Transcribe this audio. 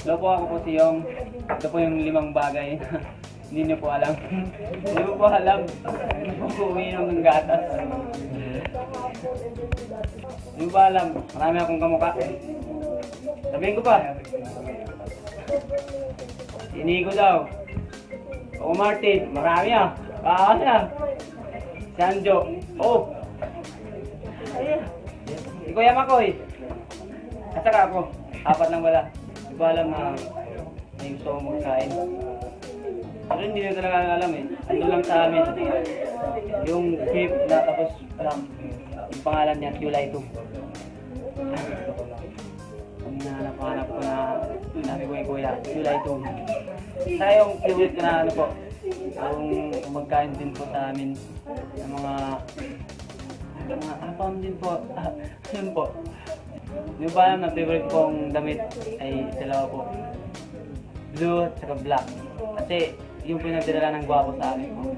Hello po, ako po si Yong. Ito po yung 5 bagay na hindi niyo po alam. Hindi mo po alam. Hindi po umiinom ng gatas. Hindi mo ba alam? Marami akong kamukha. Sabihin ko pa. Inigo daw. O Martin, marami ah. Baka siya. Si Anjo. Oh. Si Kuya Makoy. At saka ako. 4 lang wala. Hindi ko alam na may gusto ko magkain. Pero hindi na talaga alam eh. Ano lang sa amin. Yung clip na tapos parang yung pangalan niya, July 2. Kung nahanap ko na sabi ko yung kuya, July 2. Saka yung clip na ano po, yung magkain din po sa amin ng mga apam din po. Yun po. Yung ba alam na favorite kong damit ay dalawa po. Blue at saka black. Kasi yung pinagdala ng gwapo sa akin po.